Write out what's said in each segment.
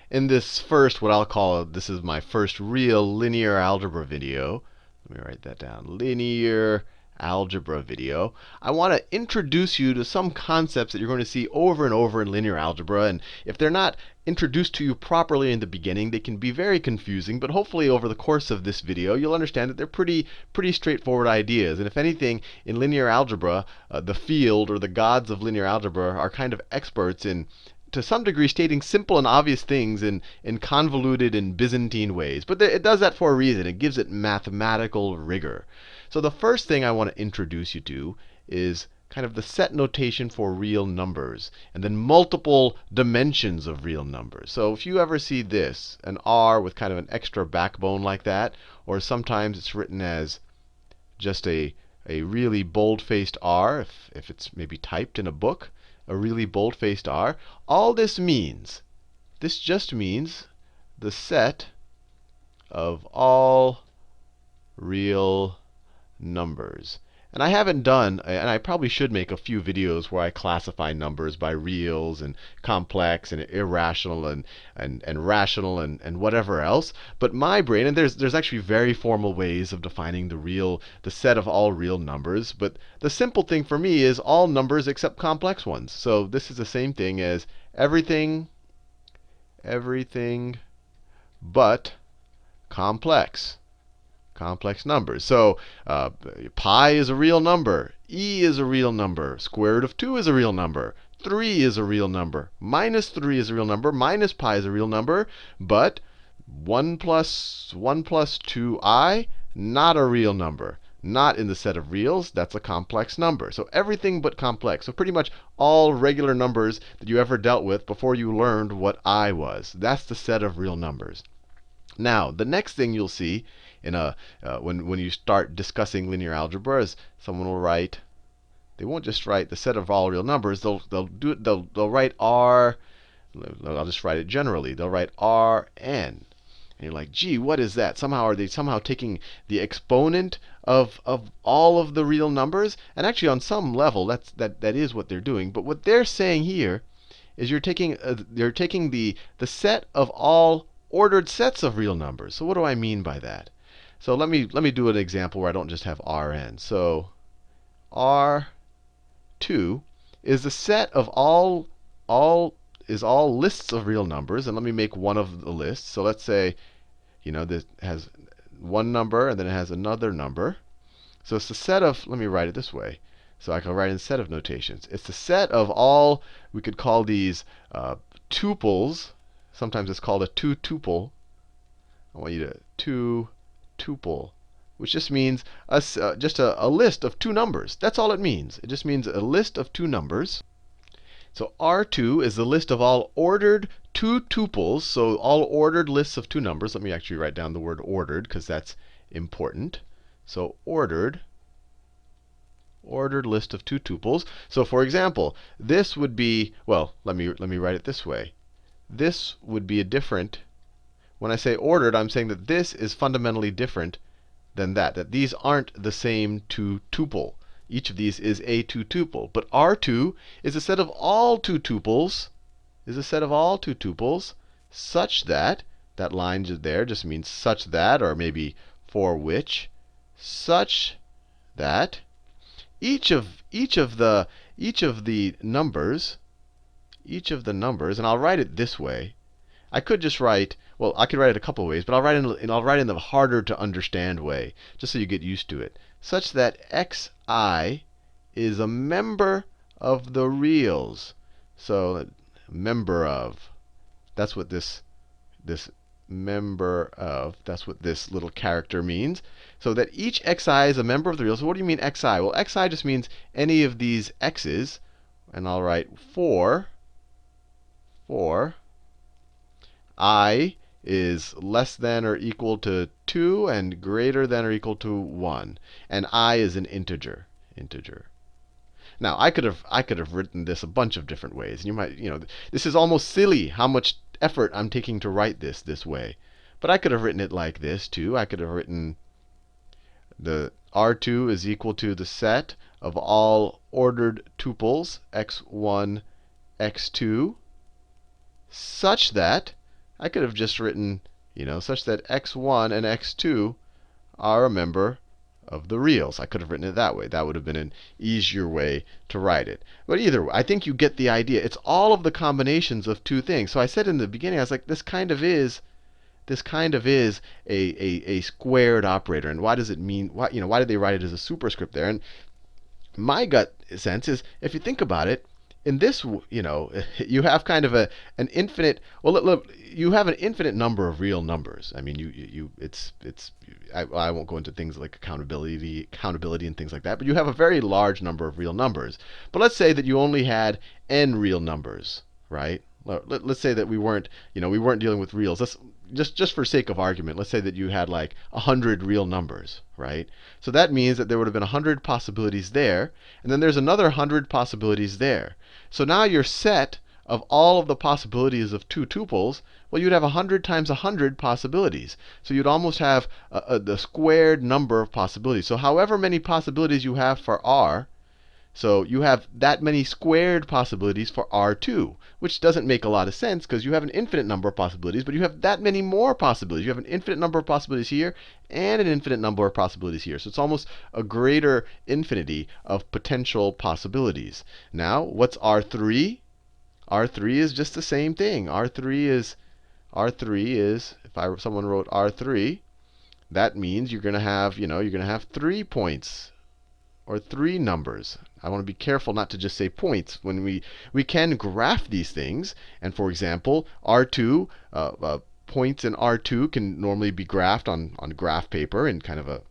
in this first, what I'll call, this is my first real linear algebra video. Let me write that down. Linear algebra video. I want to introduce you to some concepts that you're going to see over and over in linear algebra. And if they're not introduced to you properly in the beginning, they can be very confusing. But hopefully over the course of this video, you'll understand that they're pretty straightforward ideas. And if anything, in linear algebra, the field or the gods of linear algebra are kind of experts in, to some degree, stating simple and obvious things in convoluted and Byzantine ways. But it does that for a reason. It gives it mathematical rigor. So the first thing I want to introduce you to is kind of the set notation for real numbers, and then multiple dimensions of real numbers. So if you ever see this, an R with kind of an extra backbone like that, or sometimes it's written as just a really bold-faced R, if it's maybe typed in a book, a really bold-faced R, all this just means the set of all real numbers. And I haven't done, and I probably should make a few videos where I classify numbers by reals and complex and irrational and rational and whatever else. But my brain, and there's actually very formal ways of defining the set of all real numbers. But the simple thing for me is all numbers except complex ones. So this is the same thing as everything but complex numbers. So pi is a real number. E is a real number. Square root of 2 is a real number. 3 is a real number. Minus 3 is a real number. Minus pi is a real number. But 1 plus 2i, not a real number. Not in the set of reals. That's a complex number. So everything but complex. So pretty much all regular numbers that you ever dealt with before you learned what I was. That's the set of real numbers. Now, the next thing you'll see in when you start discussing linear algebra is someone will write, they won't just write the set of all real numbers. They'll write R. I'll just write it generally. They'll write Rn. And you're like, gee, what is that? Are they somehow taking the exponent of all of the real numbers? And actually, on some level, that is what they're doing. But what they're saying here is you're taking the set of all ordered sets of real numbers. So what do I mean by that? So let me do an example where I don't just have Rn. So R2 is the set of all lists of real numbers. And let me make one of the lists. So let's say, this has one number and then it has another number. So it's the set of, let me write it this way. So I can write in set of notations. It's the set of all, we could call these tuples. Sometimes it's called a two-tuple. I want you to two-tuple, which just means just a list of two numbers. That's all it means. It just means a list of two numbers. So R2 is the list of all ordered two tuples, so all ordered lists of two numbers. Let me actually write down the word ordered, because that's important. So ordered list of two tuples. So for example, this would be, well, let me write it this way. This would be a different, when I say ordered, I'm saying that this is fundamentally different than that these aren't the same two tuple. Each of these is a two tuple. But R2 is a set of all two tuples, such that, that line there just means such that, or maybe for which, such that each of the numbers, and I'll write it this way. I could just write, well, I could write it a couple of ways, but I'll write in the harder to understand way, just so you get used to it. Such that xi is a member of the reals. So member of, that's what this member of, that's what this little character means. So that each xi is a member of the reals. So what do you mean xi? Well, xi just means any of these x's. And I'll write for I is less than or equal to 2 and greater than or equal to 1. And I is an integer. Now, I could have written this a bunch of different ways. And you might, this is almost silly how much effort I'm taking to write this way. But I could have written it like this too. I could have written the R2 is equal to the set of all ordered tuples x1, x2, such that I could have just written, such that x1 and x2 are a member of the reals. I could have written it that way. That would have been an easier way to write it. But either way, I think you get the idea. It's all of the combinations of two things. So I said in the beginning, I was like, this kind of is a squared operator. And why does it mean, why did they write it as a superscript there? And my gut sense is, if you think about it, in this, you have kind of an infinite. Well, look, you have an infinite number of real numbers. I mean, I won't go into things like accountability and things like that. But you have a very large number of real numbers. But let's say that you only had n real numbers, right? Let's say that we weren't dealing with reals. Let's just for sake of argument, let's say that you had like 100 real numbers, right? So that means that there would have been 100 possibilities there, and then there's another 100 possibilities there. So now your set of all of the possibilities of two tuples, well, you'd have 100 times 100 possibilities. So you'd almost have the squared number of possibilities. So however many possibilities you have for r, so you have that many squared possibilities for R2, which doesn't make a lot of sense because you have an infinite number of possibilities, but you have that many more possibilities. You have an infinite number of possibilities here and an infinite number of possibilities here. So it's almost a greater infinity of potential possibilities. Now, what's R3? R3 is just the same thing. R3 is, if someone wrote R3, that means you're going to have, you're going to have 3 points or 3 numbers. I want to be careful not to just say points. When we can graph these things, and for example, R2, points in R2 can normally be graphed on graph paper in kind of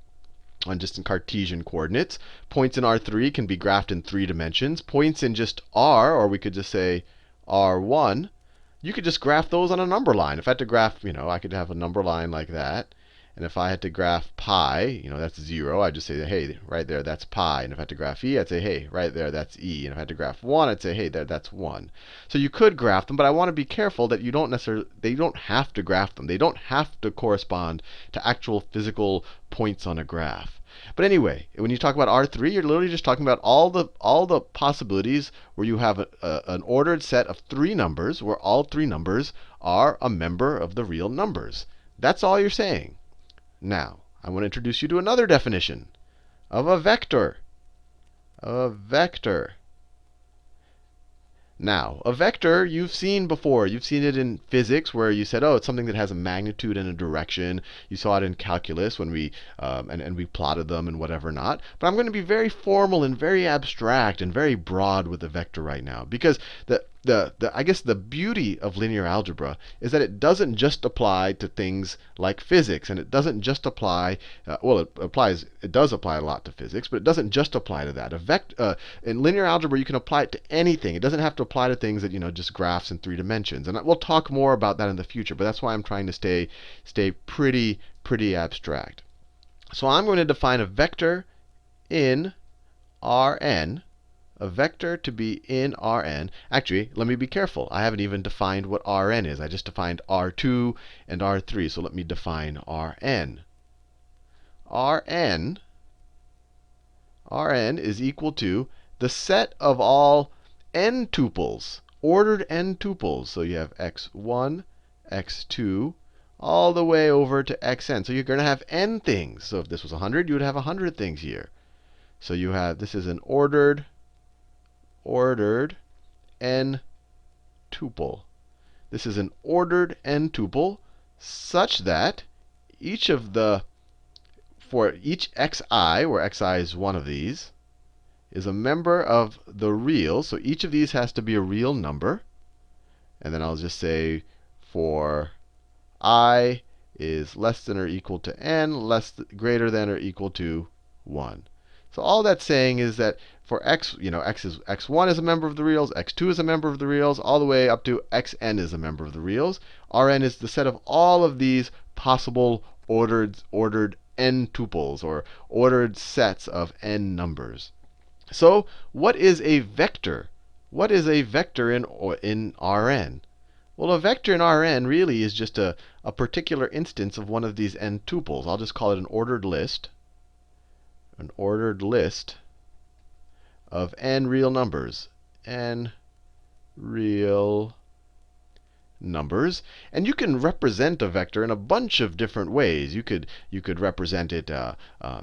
on just in Cartesian coordinates. Points in R3 can be graphed in 3 dimensions. Points in just R, or we could just say R1, you could just graph those on a number line. If I had to graph, I could have a number line like that. And if I had to graph pi, that's 0, I'd just say, hey, right there, that's pi. And if I had to graph e, I'd say, hey, right there, that's e. And if I had to graph 1, I'd say, hey, that's 1. So you could graph them, but I want to be careful that they don't have to graph them. They don't have to correspond to actual physical points on a graph. But anyway, when you talk about R3, you're literally just talking about all the possibilities where you have an ordered set of 3 numbers, where all 3 numbers are a member of the real numbers. That's all you're saying. Now, I want to introduce you to another definition of a vector. A vector. Now, a vector you've seen before. You've seen it in physics where you said, oh, it's something that has a magnitude and a direction. You saw it in calculus when we and we plotted them and whatever not. But I'm going to be very formal and very abstract and very broad with the vector right now, because I guess the beauty of linear algebra is that it doesn't just apply to things like physics, and it doesn't just apply, it does apply a lot to physics, but it doesn't just apply to that. In linear algebra, you can apply it to anything. It doesn't have to apply to things that, just graphs in 3 dimensions. And we'll talk more about that in the future, but that's why I'm trying to stay pretty abstract. So I'm going to define a vector in Rn. A vector to be in Rn. Actually, let me be careful. I haven't even defined what Rn is. I just defined R2 and R3. So let me define Rn. Rn is equal to the set of all n tuples, ordered n tuples. So you have x1, x2, all the way over to xn. So you're going to have n things. So if this was 100, you would have 100 things here. So you have, this is an ordered n tuple. This is an ordered n tuple such that for each xi, where xi is one of these, is a member of the real. So each of these has to be a real number. And then I'll just say for I is less than or equal to n, greater than or equal to 1. So all that's saying is that for x, x1 is a member of the reals, x2 is a member of the reals, all the way up to xn is a member of the reals. Rn is the set of all of these possible ordered n tuples, or ordered sets of n numbers. So what is a vector? What is a vector in Rn? Well, a vector in Rn really is just a particular instance of one of these n tuples. I'll just call it an ordered list. An ordered list of n real numbers. N real numbers. And you can represent a vector in a bunch of different ways. You could represent it,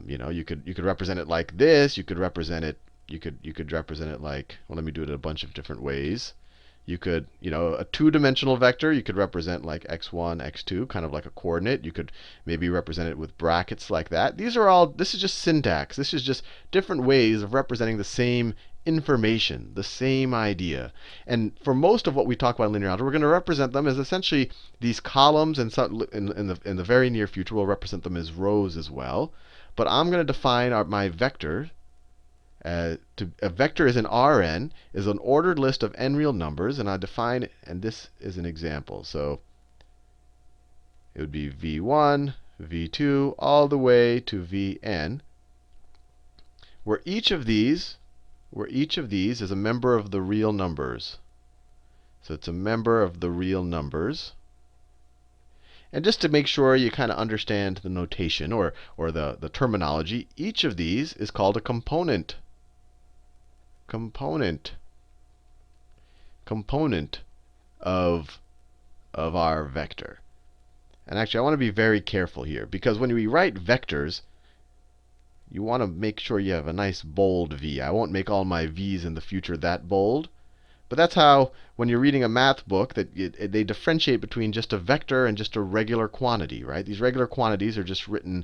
you could represent it like this. You could represent it. You could represent it like, well, let me do it in a bunch of different ways. You could, a two-dimensional vector, you could represent like x1, x2, kind of like a coordinate. You could maybe represent it with brackets like that. This is just syntax. This is just different ways of representing the same information, the same idea. And for most of what we talk about in linear algebra, we're going to represent them as essentially these columns, and in the very near future, we'll represent them as rows as well. But I'm going to define my vector. A vector is an Rn, is an ordered list of n real numbers, and I define, and this is an example. So it would be v1, v2, all the way to vn, where each of these is a member of the real numbers. So it's a member of the real numbers. And just to make sure you kind of understand the notation or the terminology, each of these is called a component. Component of our vector. And actually, I want to be very careful here, because when we write vectors, you want to make sure you have a nice bold v. I won't make all my v's in the future that bold. But that's how, when you're reading a math book, they differentiate between just a vector and just a regular quantity, right? These regular quantities are just written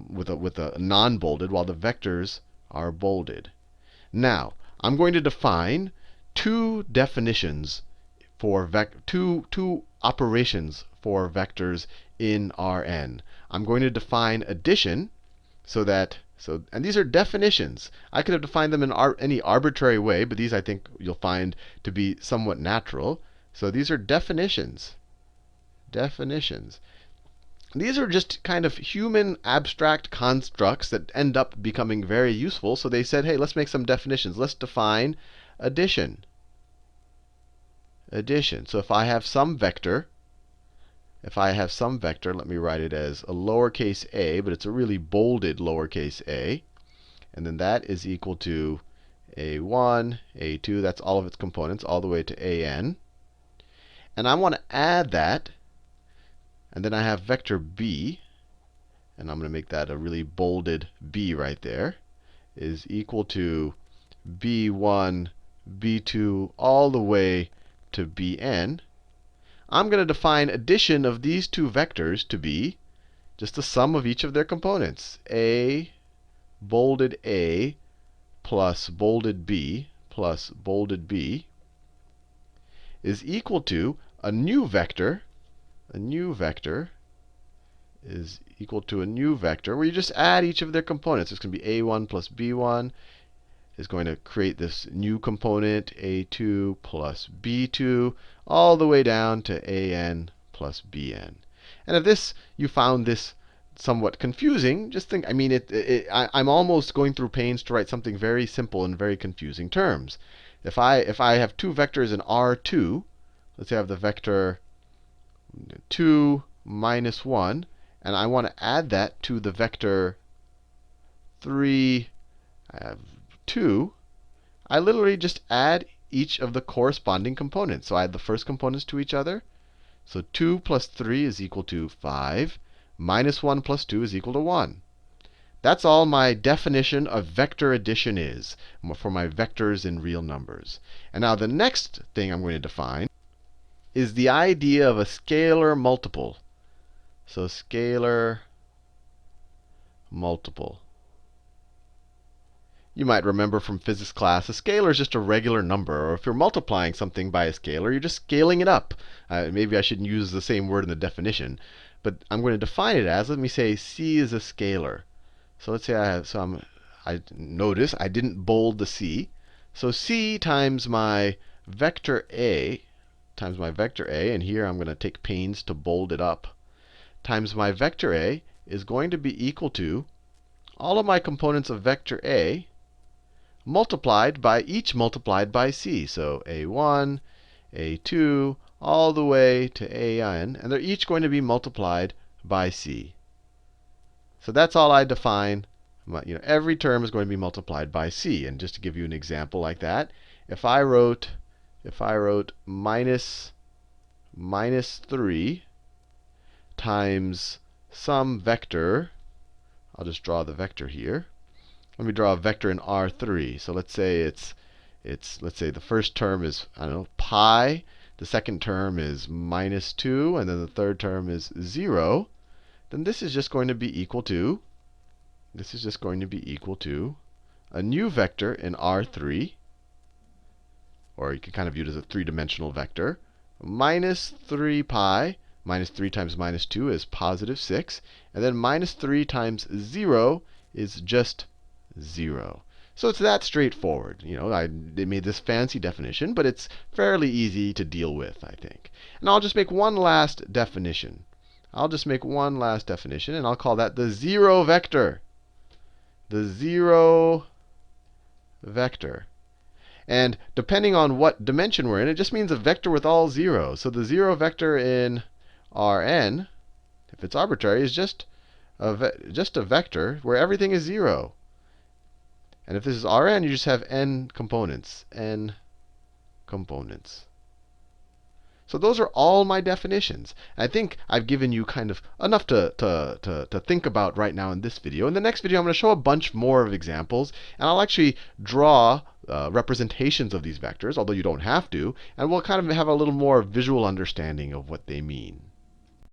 with a non-bolded, while the vectors are bolded. Now, I'm going to define two definitions for two operations for vectors in Rn. I'm going to define addition, and these are definitions. I could have defined them in any arbitrary way, but these I think you'll find to be somewhat natural. So these are definitions. Definitions. These are just kind of human abstract constructs that end up becoming very useful. So they said, hey, let's make some definitions. Let's define addition. Addition. So if I have some vector, let me write it as a lowercase a, but it's a really bolded lowercase a. And then that is equal to a1, a2. That's all of its components, all the way to an. And I want to add that. And then I have vector b, and I'm going to make that a really bolded b right there, is equal to b1, b2, all the way to bn. I'm going to define addition of these two vectors to be just the sum of each of their components. A, bolded a, plus bolded b, is equal to a new vector. A new vector is equal to a new vector where you just add each of their components. It's going to be a1 plus b1 is going to create this new component, a2 plus b2, all the way down to an plus bn. And if you found this somewhat confusing, just think, I'm almost going through pains to write something very simple in very confusing terms. If I have two vectors in R2, let's say I have the vector 2 minus 1, and I want to add that to the vector 3, I have 2, I literally just add each of the corresponding components. So I add the first components to each other. So 2 plus 3 is equal to 5. Minus 1 plus 2 is equal to 1. That's all my definition of vector addition is for my vectors in real numbers. And now the next thing I'm going to define is the idea of a scalar multiple. So scalar multiple. You might remember from physics class, a scalar is just a regular number. Or if you're multiplying something by a scalar, you're just scaling it up. Maybe I shouldn't use the same word in the definition. But I'm going to define it as, let me say, c is a scalar. So let's say notice I didn't bold the c. So c times my vector a, and here I'm going to take pains to bold it up, times my vector a is going to be equal to all of my components of vector a multiplied by c. So a1, a2, all the way to an. And they're each going to be multiplied by c. So that's all I define. Every term is going to be multiplied by c. And just to give you an example like that, if I wrote minus minus 3 times some vector. I'll just draw the vector here. Let me draw a vector in R3. So let's say let's say the first term is, I don't know, pi. The second term is minus 2, and then the third term is 0. Then this is just going to be equal to, a new vector in R3, or you can kind of view it as a three-dimensional vector. Minus 3 pi, minus 3 times minus 2 is positive 6. And then minus 3 times 0 is just 0. So it's that straightforward. They made this fancy definition, but it's fairly easy to deal with, I think. And I'll just make one last definition. And I'll call that the 0 vector. The 0 vector. And depending on what dimension we're in, it just means a vector with all zeros. So the 0 vector in Rn, if it's arbitrary, is just a vector where everything is 0. And if this is Rn, you just have n components. So those are all my definitions. I think I've given you kind of enough to think about right now in this video. In the next video, I'm going to show a bunch more of examples. And I'll actually draw representations of these vectors, although you don't have to. And we'll kind of have a little more visual understanding of what they mean.